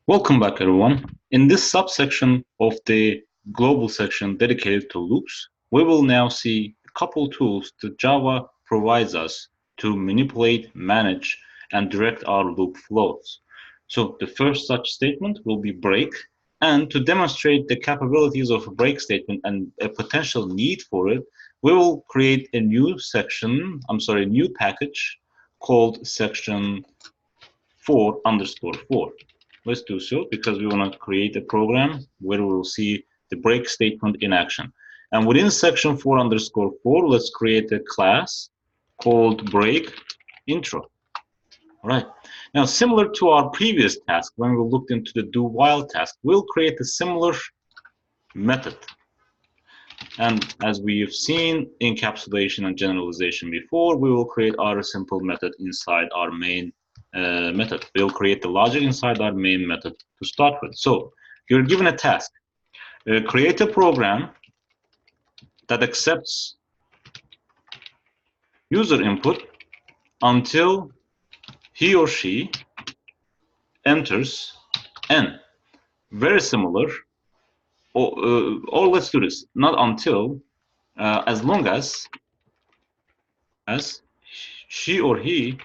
Welcome back, everyone. In this subsection of the global section dedicated to loops, we will now see a couple tools that Java provides us to manipulate, manage, and direct our loop flows. So the first such statement will be break, and to demonstrate the capabilities of a break statement and a potential need for it, we will create a new new package called section 4_4. Let's do so because we want to create a program where we will see the break statement in action. And within section 4_4, let's create a class called break intro. All right. Now, similar to our previous task, when we looked into the do while task, we'll create a similar method. And as we have seen encapsulation and generalization before, we will create our simple method inside our main method. We'll create the logic inside our main method to start with. So you're given a task. Create a program that accepts user input until he or she enters n. Very similar. Or let's do this. Not until, as long as she or he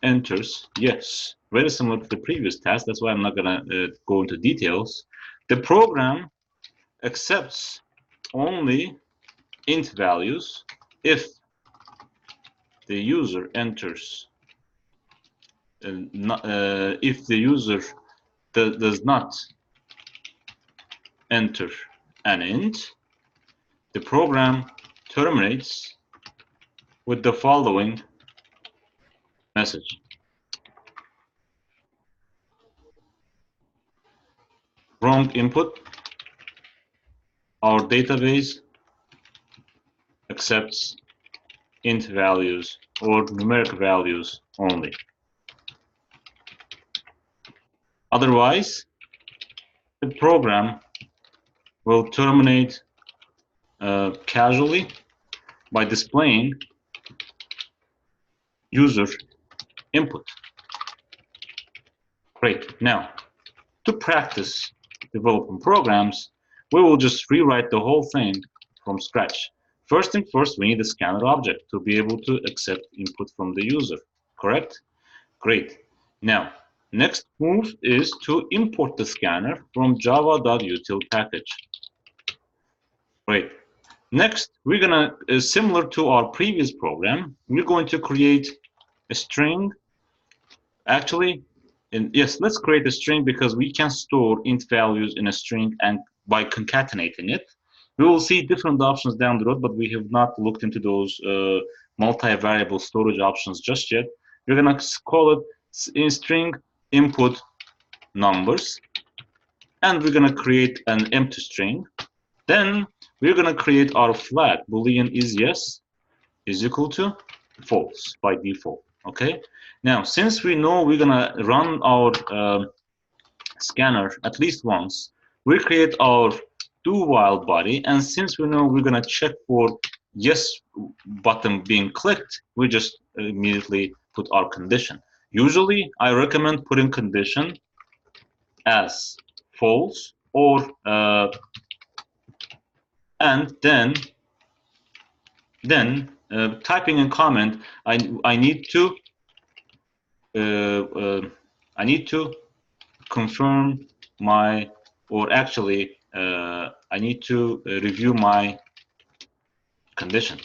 enters yes. Very similar to the previous task. That's why I'm not going to go into details. The program accepts only int values if the user enters, if the user does not enter an int, the program terminates with the following message. Wrong input. Our database accepts int values or numeric values only. Otherwise, the program will terminate casually by displaying user input. Great. Now, to practice developing programs, we will just rewrite the whole thing from scratch. First thing first, we need a scanner object to be able to accept input from the user. Correct? Great. Now, next move is to import the scanner from java.util package. Great. Next, we're gonna, similar to our previous program, we're going to create a string. Actually, yes, let's create a string because we can store int values in a string, and by concatenating it, we will see different options down the road, but we have not looked into those multi-variable storage options just yet. We're gonna call it in string input numbers, and we're gonna create an empty string. Then we're gonna create our flag. Boolean is yes is equal to false by default. Okay. Now, since we know we're gonna run our scanner at least once, we create our do while body, and since we know we're gonna check for yes button being clicked, we just immediately put our condition. Usually, I recommend putting condition as false or and then typing in comment. I need to confirm my, or actually I need to review my condition.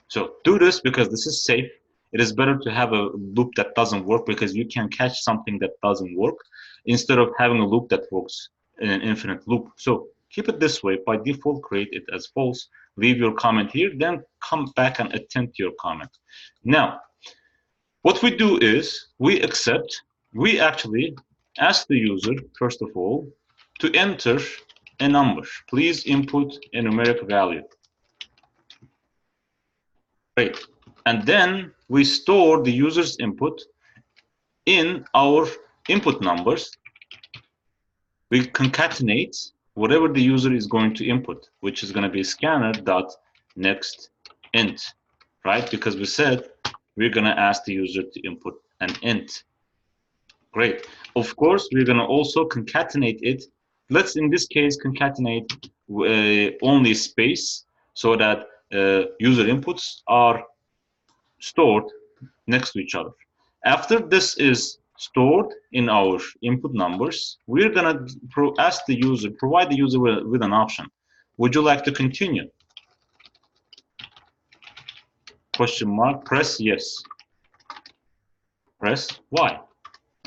So do this because this is safe. It is better to have a loop that doesn't work because you can catch something that doesn't work instead of having a loop that works in an infinite loop. So keep it this way. By default, create it as false. Leave your comment here, then come back and attend to your comment. Now, what we do is we actually ask the user, first of all, to enter a number. Please input a numeric value. Great. And then we store the user's input in our input numbers. We concatenate whatever the user is going to input, which is going to be scanner.next int, right? Because we said we're going to ask the user to input an int. Great. Of course, we're going to also concatenate it. Let's, in this case, concatenate only space so that user inputs are stored next to each other. After this is stored in our input numbers, we're going to ask the user, provide the user with an option. Would you like to continue? Question mark, press yes. Press Y.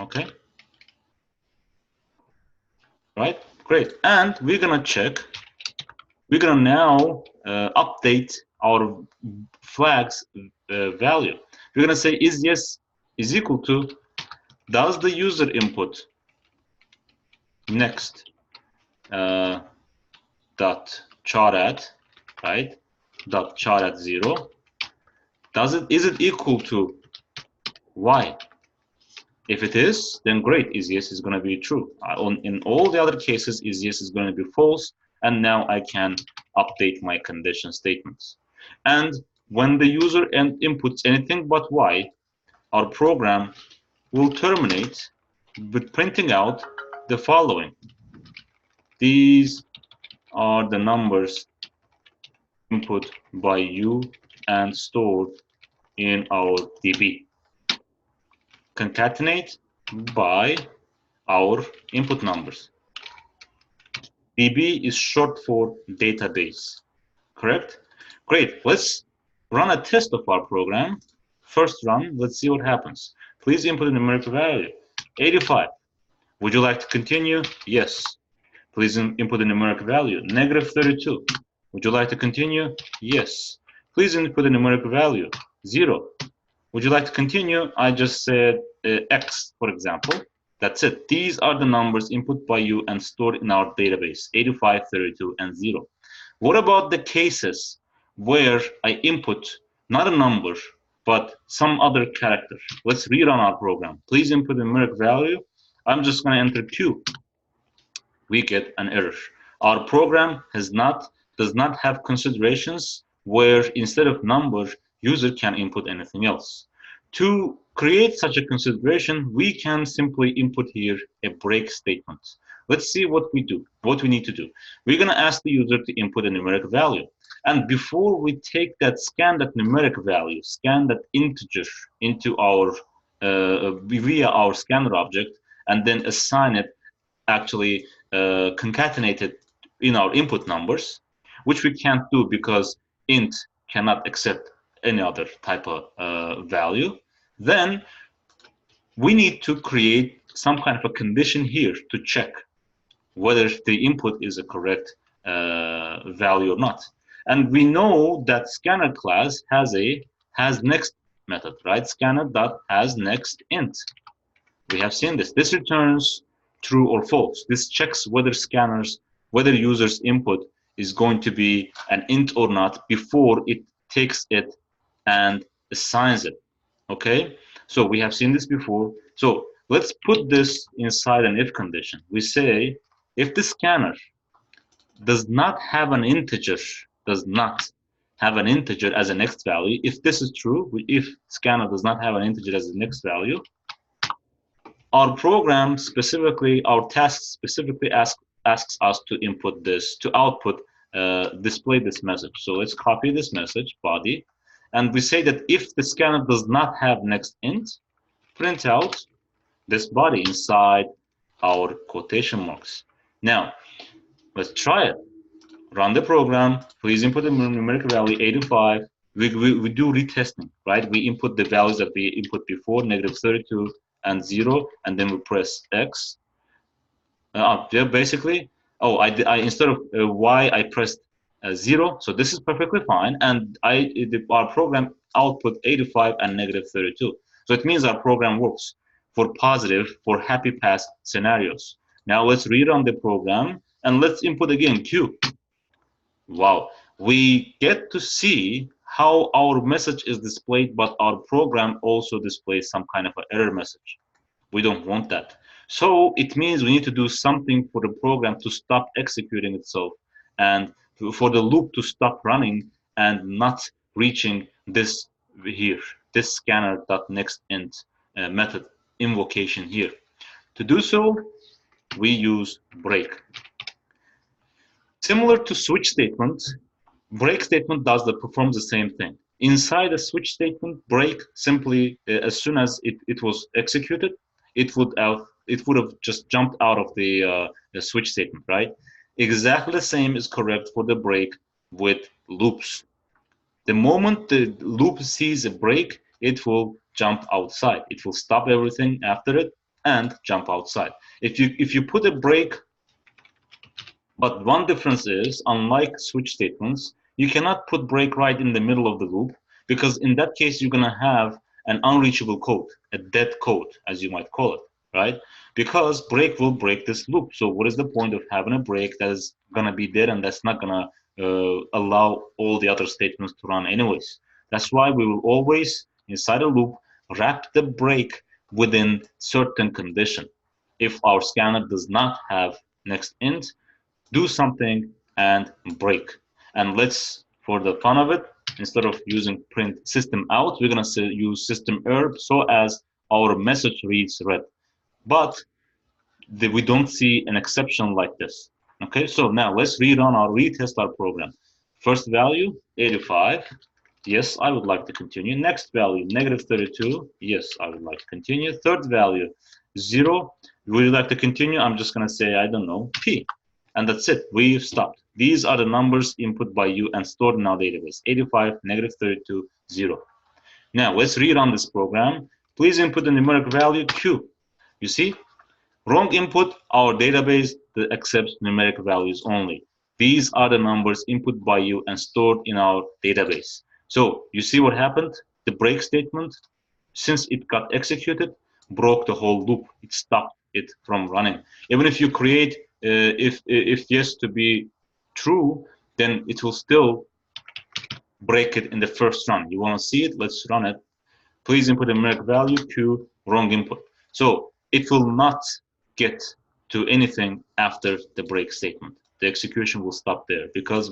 Okay. Right? Great. And we're going to check. We're going to now update our flags value. We're going to say is yes is equal to does the user input next dot char at, right, dot char at 0, is it equal to Y? If it is, then great, is yes is going to be true. In all the other cases, is yes is going to be false, and now I can update my condition statements. And when the user inputs anything but Y, our program will terminate with printing out the following. These are the numbers input by you and stored in our DB. Concatenate by our input numbers. DB is short for database, correct? Great, let's run a test of our program. First run, let's see what happens. Please input a numerical value, 85. Would you like to continue? Yes. Please input a numerical value, negative 32. Would you like to continue? Yes. Please input a numerical value, 0. Would you like to continue? I just said X, for example. That's it. These are the numbers input by you and stored in our database, 85, 32, and 0. What about the cases where I input not a number, but some other character? Let's rerun our program. Please input a numeric value. I'm just going to enter Q. We get an error. Our program does not have considerations where instead of number, user can input anything else. To create such a consideration, we can simply input here a break statement. Let's see what we need to do. We're going to ask the user to input a numeric value. And before we take that, scan that numeric value, scan that integer into our, via our scanner object, and then assign it, actually concatenate it in our input numbers, which we can't do because int cannot accept any other type of value, then we need to create some kind of a condition here to check whether the input is a correct value or not. And we know that scanner class has next method, right? Scanner.hasNext int. We have seen this. This returns true or false. This checks whether user's input is going to be an int or not before it takes it and assigns it. Okay, so we have seen this before. So let's put this inside an if condition. We say if the scanner does not have an integer as a next value, if this is true, if scanner does not have an integer as a next value, our program specifically, our task specifically asks us to input this, to output, display this message. So let's copy this message, body, and we say that if the scanner does not have next int, print out this body inside our quotation marks. Now, let's try it. Run the program. Please input the numeric value 85. We do retesting, right? We input the values that we input before, negative 32 and 0, and then we press X. Basically, I instead of Y, I pressed 0. So this is perfectly fine, and our program output 85 and negative 32. So it means our program works for positive, for happy pass scenarios. Now let's rerun the program and let's input again Q. Wow, we get to see how our message is displayed, but our program also displays some kind of an error message. We don't want that. So it means we need to do something for the program to stop executing itself and for the loop to stop running and not reaching this here, this scanner.nextInt method invocation here. To do so, we use break. Similar to switch statement, break statement performs the same thing. Inside a switch statement, break simply, as soon as it was executed, it would have just jumped out of the switch statement, right? Exactly the same is correct for the break with loops. The moment the loop sees a break, it will jump outside. It will stop everything after it and jump outside. If you put a break, but one difference is, unlike switch statements, you cannot put break right in the middle of the loop, because in that case you're gonna have an unreachable code, a dead code, as you might call it, right? Because break will break this loop. So what is the point of having a break that is gonna be dead and that's not gonna allow all the other statements to run anyways? That's why we will always, inside a loop, wrap the break within certain condition. If our scanner does not have next int, do something and break. And let's, for the fun of it, instead of using print system out, we're gonna use system error so as our message reads red. But we don't see an exception like this. Okay, so now let's retest our program. First value, 85. Yes, I would like to continue. Next value, -32. Yes, I would like to continue. Third value, 0. Would you like to continue? I'm just gonna say, I don't know, P. And that's it, we've stopped. These are the numbers input by you and stored in our database, 85, -32, 0. Now, let's rerun this program. Please input the numeric value Q. You see, wrong input, our database that accepts numeric values only. These are the numbers input by you and stored in our database. So, you see what happened? The break statement, since it got executed, broke the whole loop. It stopped it from running. Even if you create if yes to be true, then it will still break it in the first run. You want to see it? Let's run it. Please input a numeric value Q, wrong input. So it will not get to anything after the break statement. The execution will stop there because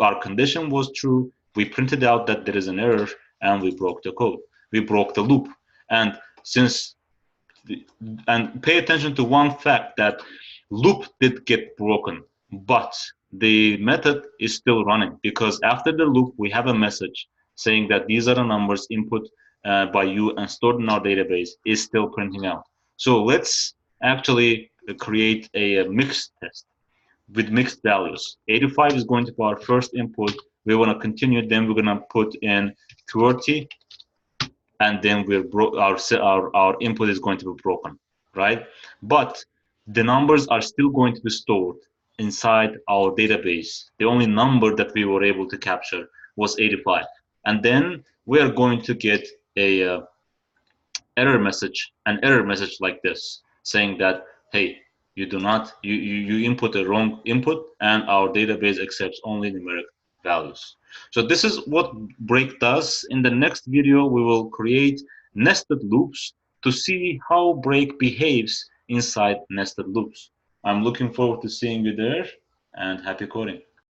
our condition was true. We printed out that there is an error and we broke the code. We broke the loop. And pay attention to one fact, that loop did get broken, but the method is still running, because after the loop we have a message saying that these are the numbers input by you and stored in our database is still printing out. So let's actually create a mixed test with mixed values. 85 is going to be our first input. We want to continue, then we're going to put in 30, and then our input is going to be broken, right? But the numbers are still going to be stored inside our database. The only number that we were able to capture was 85, and then we are going to get an error message like this, saying that, hey, you input the wrong input, and our database accepts only numeric values. So this is what break does. In the next video, we will create nested loops to see how break behaves inside nested loops. I'm looking forward to seeing you there, and happy coding.